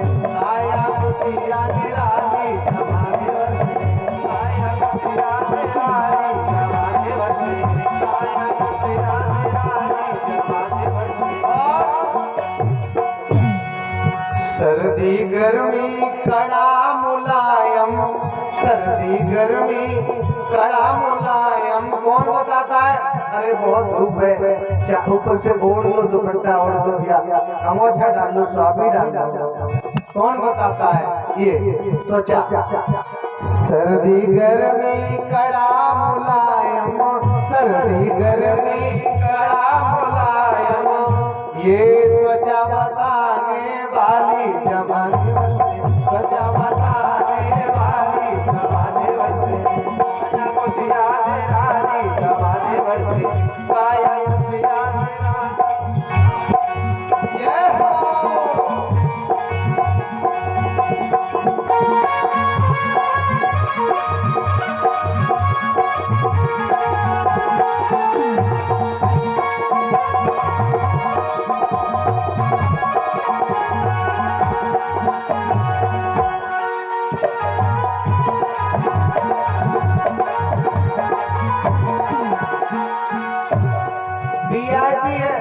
आया कुटिया निराली जमाने भर से, आया कुटिया निराली जमाने भर से, आया कुटिया निराली जमाने भर से। सर्दी गर्मी कड़ा मुलायम, सर्दी गर्मी कड़ा मुलायम, कौन बताता है? अरे बहुत धूप है, चाहे ऊपर से ओढ़ लो, दुपट्टा ओढ़ लो या अंगोछा डाल लो, स्वामी डाल लो, कौन बताता है? ये त्वचा। सर्दी गर्मी कड़ा मुलायम, सर्दी गर्मी कड़ा मुलायम, ये त्वचा बताने वाली जमाने भर से, त्वचा बताने वाली जमाने भर से, कुटिया निराली जमाने भर से, काया कुटिया निराली। जय हो। वीआईपी है,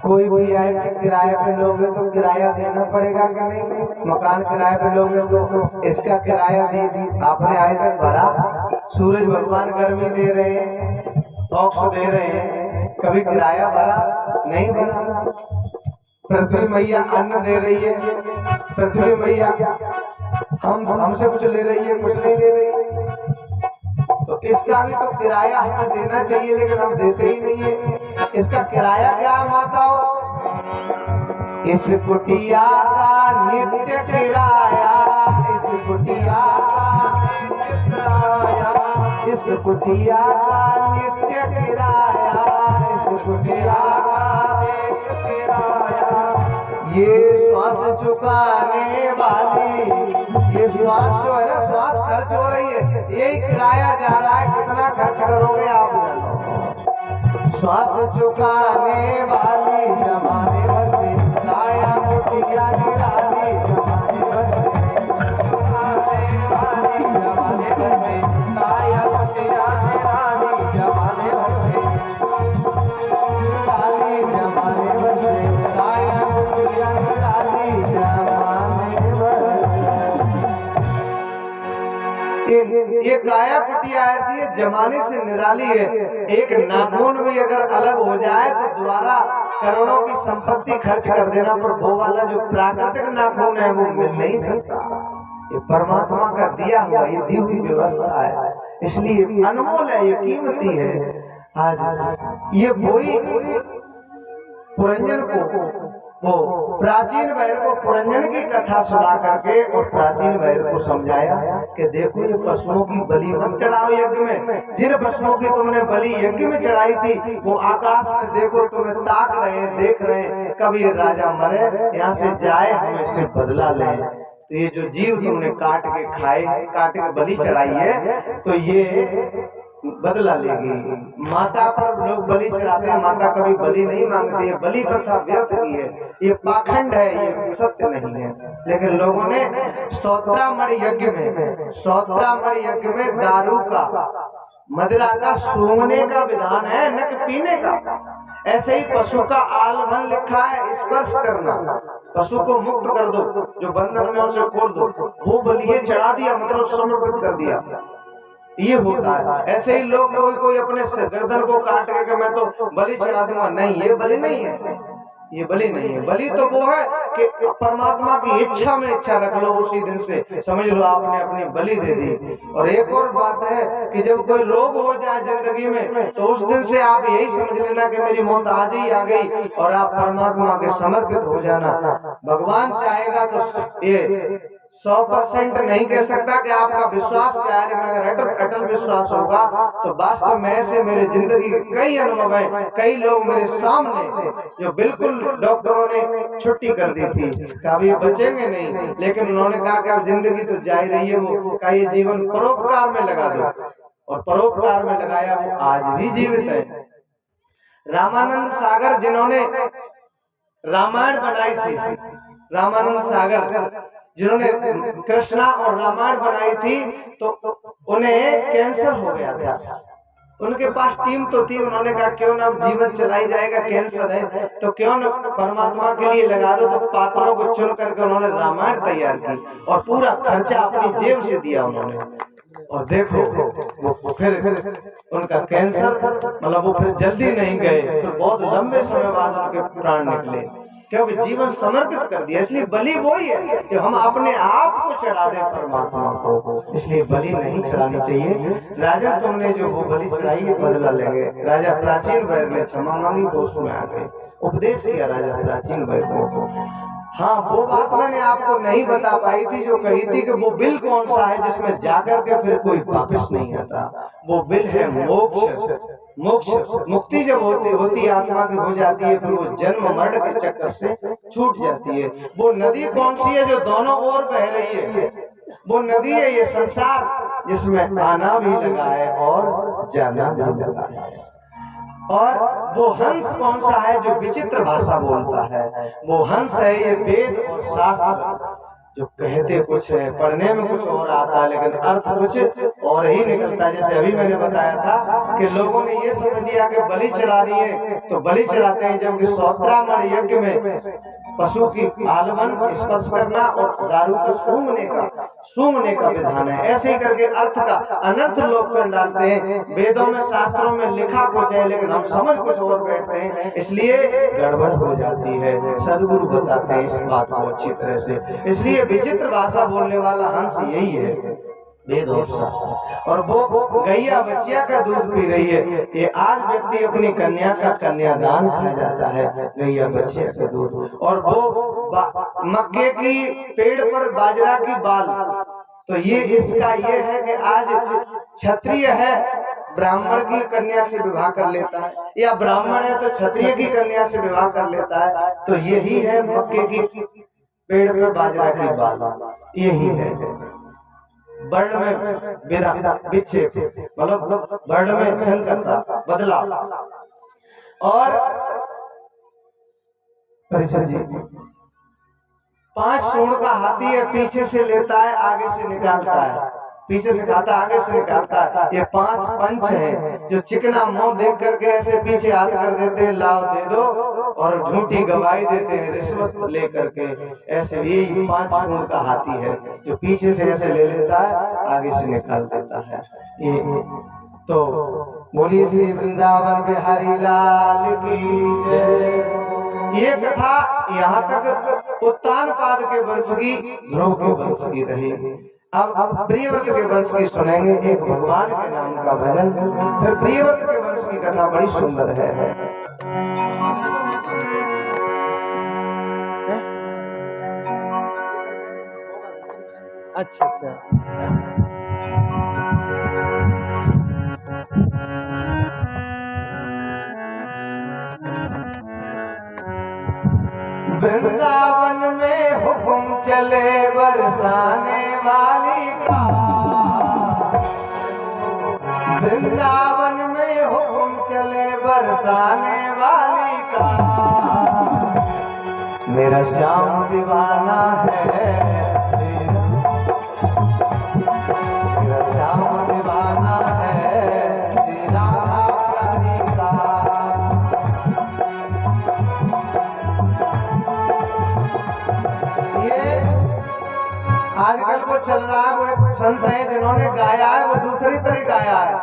कोई वीआईपी किराए पे लोगे तो किराया देना पड़ेगा कि नहीं? मकान किराए पे लोगे तो इसका किराया दे दी आपने आए तक भरा, सूरज भगवान गर्मी दे रहे हैं, ऑक्स दे रहे हैं, कभी किराया भरा नहीं भरा। पृथ्वी मैया अन्न दे रही है, पृथ्वी मैया हमसे कुछ ले रही है, कुछ नहीं दे रही है, तो इसका भी तो किराया हमें देना चाहिए, लेकिन हम देते ही नहीं है। इसका किराया क्या माताओ? इस कुटिया का नित्य किराया, इस कुटिया का नित्य किराया, इस कुटिया का नित्य किराया, इस कुटिया का नित्य किराया, ये श्वास चुकाने वाली, ये श्वास जो है ना, श्वास खर्च हो रही है, यही किराया जा रहा है, कितना खर्च करोगे आप जानो। श्वास चुकाने वाली जमाने भर से, काया कुटिया निराली जमाने भर से, चुकाने वाली जमाने भर से, काया कुटिया निराली जमाने भर से, निराली जमाने भर से, काया कुटिया निराली जमाने भर से। ये काया कुटिया ऐसी है, जमाने से निराली है। एक नाखून भी अगर अलग हो जाए तो दोबारा करोड़ों की संपत्ति खर्च कर देना, पर वो वाला जो प्राकृतिक नाखून है वो मिल नहीं सकता। ये परमात्मा का दिया हुआ, ये दी हुई व्यवस्था है, इसलिए अनमोल है, ये कीमती है। आज ये वही पुरंजन को, वो प्राचीन वैर को पुरंजन की कथा सुना करके और प्राचीन वैर को समझाया कि देखो ये पशुओं की बलि मत चढ़ाओ यज्ञ में। जिन पशुओं की तुमने बलि यज्ञ में चढ़ाई थी वो आकाश में देखो तुम्हें ताक रहे हैं, देख रहे हैं, कभी ये राजा मरे यहाँ से जाए, हम इससे बदला लें। तो ये जो जीव तुमने काट के खाए, काट के बलि चढ़ाई है, तो ये बदला लेगी। माता पर लोग बलि चढ़ाते हैं, माता कभी बलि नहीं मांगती है, बलि प्रथा व्यर्थ की है, ये पाखंड है, ये सत्य नहीं है। लेकिन लोगों ने स्तोत्रामणि यज्ञ में दारू का, मदिरा का, सूंघने का विधान है, न कि पीने का। ऐसे ही पशु का आलभन लिखा है, स्पर्श करना, पशु को मुक्त कर दो, जो बंधन में उसे खोल दो, वो बलि चढ़ा दिया, मतलब समर्पित कर दिया, ये होता है। ऐसे ही लोग कोई अपने गर्दन को काट के मैं तो बलि चढ़ा दूंगा, नहीं, ये बलि नहीं है, ये बलि नहीं है। बलि तो वो है कि परमात्मा की इच्छा में इच्छा रख लो, उसी दिन से समझ लो आपने अपनी बलि दे दी। और एक और बात है कि जब कोई रोग हो जाए जिंदगी में, तो उस दिन से आप यही समझ लेना कि मेरी मौत आज ही आ गई, और आप परमात्मा के समर्पित हो जाना। भगवान चाहेगा तो ये 100% नहीं कह सकता कि आपका विश्वास क्या है, लेकिन अगर अटल विश्वास होगा तो वास्तव में से मेरे जिंदगी के कई अनुभव हैं, कई लोग मेरे सामने जो बिल्कुल डॉक्टरों ने छुट्टी कर दी थी, कभी बचेंगे नहीं, लेकिन उन्होंने कहा कि अब जिंदगी तो जा ही रही है, वो का ये जीवन परोपकार में लगा दो, और परोपकार में लगाया, वो आज भी जीवित है। रामानंद सागर जिन्होंने रामायण बनाई थी, रामानंद सागर जिन्होंने कृष्णा और रामायण बनाई थी, तो उन्हें कैंसर हो गया था। उनके पास टीम तो थी, उन्होंने कहा क्यों ना जीवन चलाई जाएगा, कैंसर है तो क्यों न परमात्मा के लिए लगा दो। तो पात्रों को चुन करके उन्होंने रामायण तैयार की, और पूरा खर्चा अपनी जेब से दिया उन्होंने। और देखो वो फिर उनका कैंसर, मतलब वो फिर जल्दी नहीं गए, फिर बहुत लंबे समय बाद उनके प्राण निकले, क्योंकि जीवन समर्पित कर दिया। इसलिए बलि वही है कि हम अपने आप को चढ़ा दें परमात्मा को, इसलिए बलि नहीं चढ़ानी चाहिए। राजा तुमने जो वो बलि चढ़ाई है बदला लेंगे। राजा प्राचीन वैर ने क्षमा मांगी, होश में आ गए, उपदेश किया राजा प्राचीन वैर को। हाँ, वो बात मैंने आपको नहीं बता पाई थी, जो कही थी कि वो बिल कौन सा है जिसमें जाकर के फिर कोई वापस नहीं आता। वो बिल है मोक्ष। मोक्ष, मुक्ति जब होती आत्मा की हो जाती है, फिर वो जन्म मरण के चक्कर से छूट जाती है। वो नदी कौन सी है जो दोनों ओर बह रही है? वो नदी है ये संसार, जिसमें आना भी लगा है और जाना भी लगा है। और वो हंस कौन सा है जो विचित्र भाषा बोलता है? वो हंस है ये वेद और शास्त्र, जो कहते कुछ है, पढ़ने में कुछ और आता है, लेकिन अर्थ कुछ और ही निकलता है। जैसे अभी मैंने बताया था कि लोगों ने ये समझ लिया कि बलि चढ़ानी है तो बलि चढ़ाते हैं, जबकि स्तोत्रामणि यज्ञ में पशु की आलवन स्पर्श करना और दारू को सूंघने का विधान है। ऐसे ही करके अर्थ का अनर्थ लोग कर डालते हैं। वेदों में शास्त्रों में लिखा कुछ है, लेकिन हम समझ कुछ और बैठते हैं, इसलिए गड़बड़ हो जाती है। सदगुरु बताते हैं इस बात को अच्छी तरह से। इसलिए विचित्र भाषा बोलने वाला हंस यही है, वेद और शास्त्र। और वो गैया बछिया का दूध पी रही है। ये आज व्यक्ति अपनी कन्या का कन्यादान खा जाता है, गैया बछिया का दूध। और वो मक्के की पेड़ पर बाजरा की बाल, तो ये इसका ये है कि आज क्षत्रिय है ब्राह्मण की कन्या से विवाह कर लेता है, या ब्राह्मण है तो क्षत्रिय की कन्या से विवाह कर लेता है। तो यही है मक्के की पेड़ पर बाजरा की बाल, यही है वर्ण में विक्षेप, मतलब वर्ण में संकरता बदलाव। और परिषद जी 5 सूंड का हाथी है, पीछे से लेता है आगे से निकालता है, पीछे से खाता आगे से निकालता है। ये 5 पंच हैं जो चिकना मुंह देख करके ऐसे पीछे हाथ कर देते हैं, लाओ दे दो, और झूठी गवाही देते हैं रिश्वत लेकर के। ऐसे ही 5 सूंड का हाथी है जो पीछे से ऐसे ले लेता है, आगे से निकाल देता है। ये तो बोलिए श्री वृंदावन बिहारी लाल की जय। ये कथा यहाँ तक उत्तान पाद के वंश की, ध्रुव के वंश की रही। अब प्रियव्रत के वंश की सुनेंगे, एक भगवान के नाम का भजन। फिर प्रियव्रत के वंश की कथा बड़ी सुंदर है। अच्छा अच्छा, वृंदावन में हुक्म चले बरसाने वाली का, वृंदावन में हुक्म चले बरसाने वाली का, मेरा श्याम दीवाना है, मेरा श्याम दीवाना है श्री राधा प्यारी का। ये आजकल वो चल रहा है, वो एक संत है जिन्होंने गाया है, वो दूसरी तरह गाया है,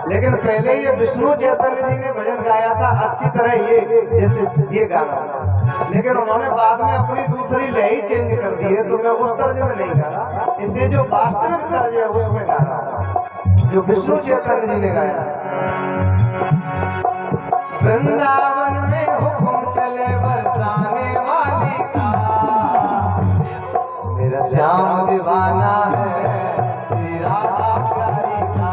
लेकिन पहले ये विष्णु चैतन्य जी ने भजन गाया था अच्छी तरह, ये जैसे ये गाना, लेकिन उन्होंने बाद में अपनी दूसरी लय चेंज कर दी है, तो मैं उस तर्ज में नहीं गा रहा, इसे जो वास्तविक तर्ज है उसमें गा रहा, जो विष्णु चैतन्य जी ने गाया है। वृंदावन में हुक्म चले बरसाने वाली का, मेरा श्याम दीवाना है श्री राधा प्यारी का,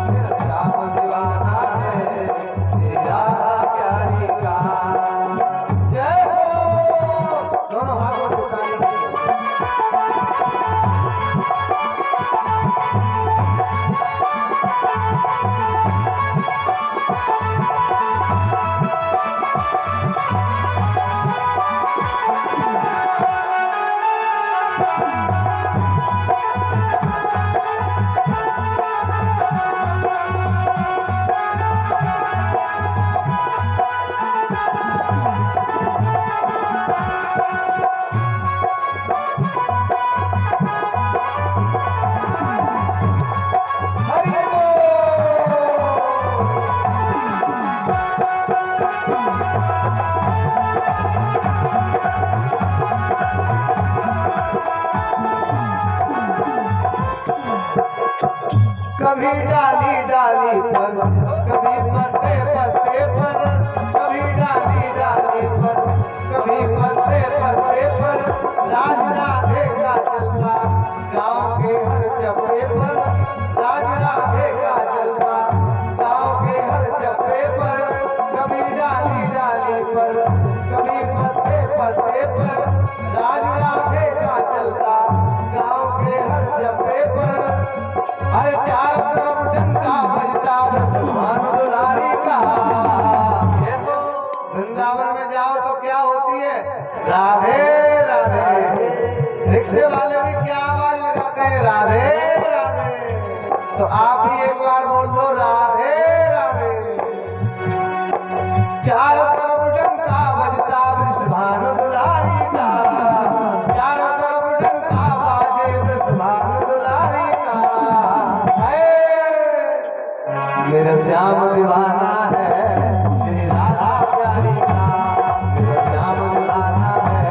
मेरा श्याम दीवाना है श्री राधा प्यारी का। जय हो, दोनों हाथों से ताली बजाओ। कभी डाली डाली पर, कभी पत्ते पत्ते पर, कभी डाली डाली पर, कभी पत्ते पत्ते पर, राज राधे का चलता गाँव के हर चप्पे पर, राज राधे का चलता गाँव के हर चप्पे पर, कभी डाली डाली पर, कभी पत्ते पत्ते पर, राज राधे का चलता गाँव के हर चप्पे पर। अरे चारों तरफ डंका बजता मुसलमान दुलारी का। वृंदावन में जाओ तो क्या होती है, राधे राधे, रिक्शे वाले भी क्या आवाज लगाते हैं, राधे राधे, तो आप भी एक बार बोल दो राधे राधे। चारों तरफ डंका बजता मुसलमान दुलारी का, चारों तरफ डंका बाजे मुसलमान दुलारी का। मेरा श्याम दीवाना है श्री राधा प्यारी का, मेरा श्याम दीवाना है।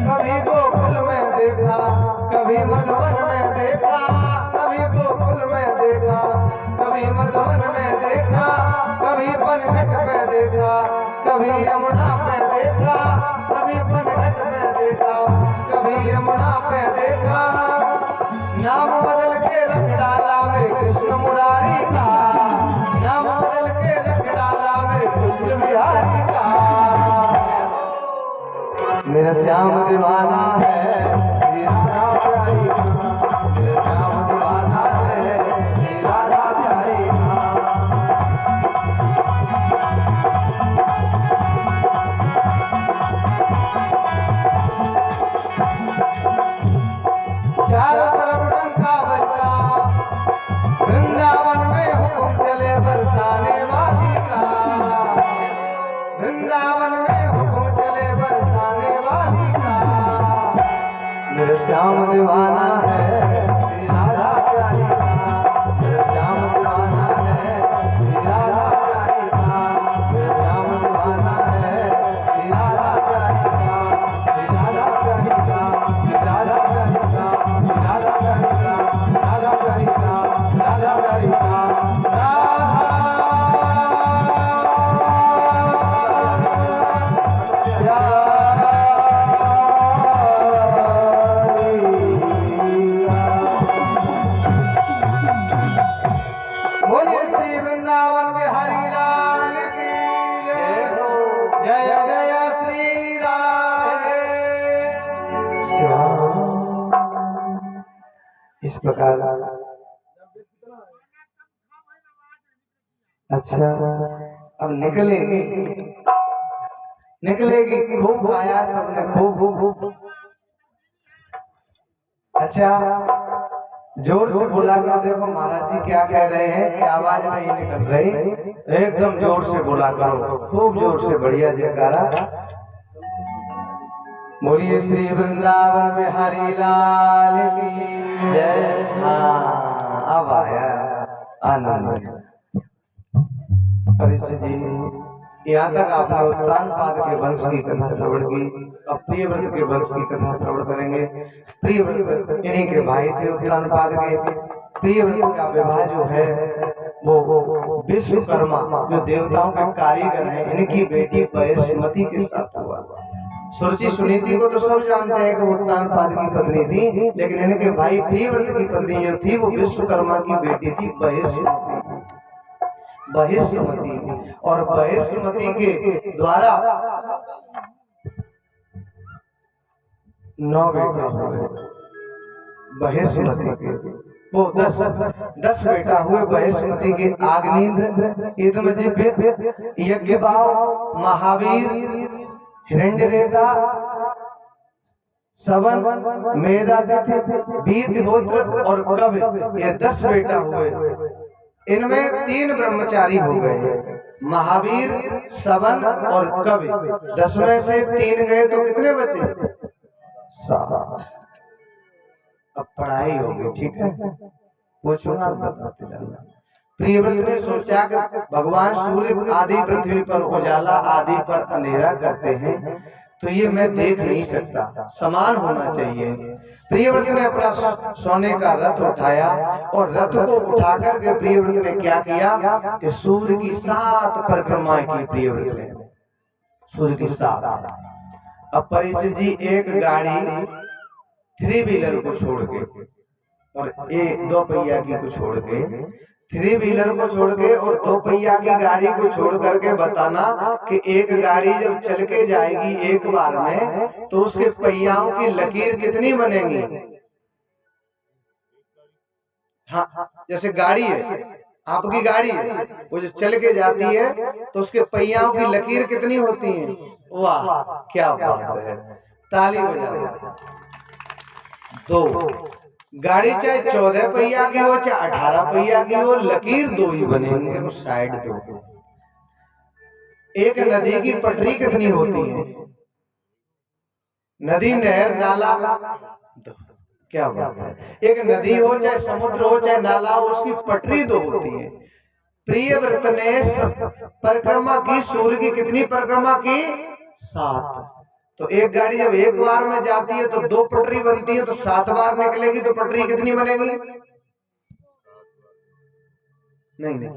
कभी गोकुल में देखा, कभी मधुवन में देखा, कभी गोकुल में देखा, कभी मधुवन में देखा, कभी पनघट पे देखा, कभी यमुना पे देखा, कभी पनघट पे देखा, कभी यमुना पे देखा। नाम बदल के रख डाला मेरे कृष्ण मुरारी का, नाम बदल के रख डाला मेरे कुंज बिहारी का। मेरा श्याम दीवाना है श्री राधा प्यारी का, मेरा श्याम दीवाना है श्री राधा प्यारी का। चारों तरफ डंका बजता, वृंदावन में हुक्म श्याम दीवाना है श्री राधा प्यारी का, मेरे श्याम दीवाना है श्री राधा प्यारी का, मेरे श्याम दीवाना है श्री राधा प्यारी का, श्री राधा प्यारी का, श्री राधा प्यारी का, श्री राधा प्यारी का, राधा प्यारी का, राधा प्यारी का, बोलिए श्री वृंदावन बिहारी लाल की जय। जय जय श्री राधे श्याम। इस प्रकार अच्छा अब निकलेगी खूब खाया सबने खूब। अच्छा जोर से बोला करो, देखो महाराज जी क्या कह रहे हैं कि आवाज नहीं निकल रही, एकदम जोर से बोला करो, खूब जोर से, बढ़िया जयकारा। बोलिए श्री वृंदावन बिहारी लाल की जय। हाँ अब आया आनंद। परिचित जी यहाँ तक आपने उत्तानपाद के वंश की कथा श्रवण की, अब प्रियव्रत के वंश की कथा श्रवण करेंगे। प्रियव्रत इन्हीं के भाई थे उत्तानपाद के। प्रियव्रत का विवाह जो है वो विश्वकर्मा जो देवताओं के कारीगर हैं, इनकी बेटी बहिर्ष्मति के साथ हुआ। सुरुचि सुनीति को तो सब जानते हैं कि वो उत्तानपाद की पत्नी थी, लेकिन इनके भाई प्रियव्रत की पत्नी जो थी वो विश्वकर्मा की बेटी थी बहिर्ष्मति। और बहिर्ष्मति के द्वारा 9 बेटा हुए। बहिर्ष्मति के वो 10 बेटा हुए बहिर्ष्मति के। आग्नेन्द्र, इदमजिह्व, यज्ञभाव, महावीर, हिरण्यरेता, सवन, मेधातिथि, वीतहोत्र और कवि, ये 10 बेटा हुए। इनमें 3 ब्रह्मचारी हो गए, महावीर, सवन और कवि। 10 में से 3 गए तो कितने बचे? 7। अब पढ़ाई होगी, ठीक है, पूछूंगा आप बताते जाना। प्रियव्रत ने सोचा कि भगवान सूर्य आदि पृथ्वी पर उजाला आदि पर अंधेरा करते हैं, तो ये मैं देख नहीं सकता, समान होना चाहिए। प्रियव्रत ने अपना सोने का रथ उठाया और रथ को उठा करके प्रियव्रत ने क्या किया कि सूर्य की 7 परिक्रमाएं की। प्रियव्रत ने सूर्य की 7। अब परिचित जी एक गाड़ी 3 व्हीलर को छोड़ के और 2 पहिया की को छोड़ के, 3 व्हीलर को छोड़ के और 2 पहिया की गाड़ी को छोड़ करके बताना कि एक गाड़ी जब चल के जाएगी एक बार में तो उसके पहियाओं की लकीर कितनी बनेगी? हाँ, जैसे गाड़ी है, आपकी गाड़ी है, वो जो चल के जाती है तो उसके पहियाओं की लकीर कितनी होती है? वाह क्या बात है, ताली बजा दो। 2 गाड़ी चाहे 14 पहिया की हो चाहे 18 पहिया की हो, लकीर 2 ही बनेंगे, वो साइड 2। एक नदी की पटरी कितनी होती है? नदी, नहर, नाला, क्या बात है। एक नदी हो चाहे समुद्र हो चाहे नाला हो, उसकी पटरी 2 होती है। प्रियव्रत ने परिक्रमा की, सूर्य की कितनी परिक्रमा की? 7। तो एक गाड़ी जब एक बार में जाती है तो 2 पटरी बनती है, तो 7 बार निकलेगी तो पटरी कितनी बनेगी? नहीं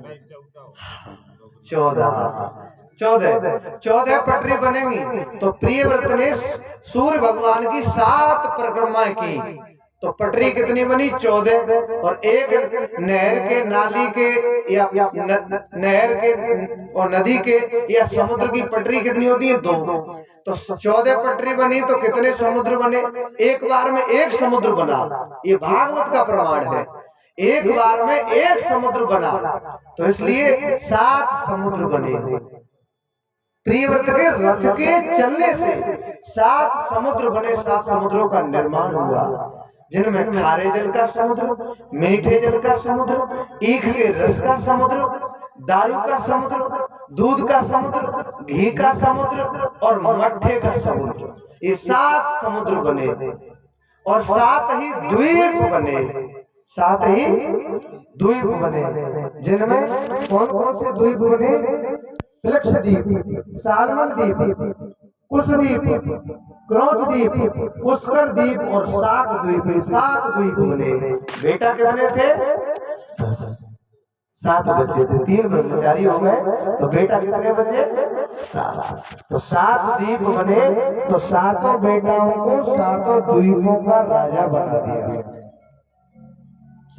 14 पटरी बनेगी। तो प्रियव्रत ने सूर्य भगवान की 7 परिक्रमाएं की, तो पटरी कितनी बनी? 14। और एक नहर के, नाली के या नहर के और नदी के या समुद्र की पटरी कितनी होती है? 2। तो 14 पटरी बनी तो कितने समुद्र बने? एक बार में 1 समुद्र बना। ये भागवत का प्रमाण है, एक बार में 1 समुद्र बना, तो इसलिए 7 समुद्र बने। प्रियव्रत के रथ के चलने से 7 समुद्र बने, 7 समुद्रों का निर्माण हुआ, जिनमें खारे जल का समुद्र, मीठे जल का समुद्र, ईख के रस का समुद्र, दारू का समुद्र, दूध का समुद्र, घी का समुद्र और मट्ठे का समुद्र, ये 7 समुद्र बने। और 7 ही द्वीप बने, 7 ही द्वीप बने, जिनमें कौन कौन से द्वीप बने? लक्षद्वीप, सालमन द्वीप, कुशद्वीप, क्रौंचद्वीप, पुष्कर द्वीप और 7 द्वीप, 7 द्वीप बने। बेटा कितने थे? 7 बचे थे, 3 ब्रह्मचारी हो गए, तो बेटा कितने बचे? 7। तो 7 द्वीप बने, तो 7 बेटाओं को 7 द्वीपों का राजा बना दिया।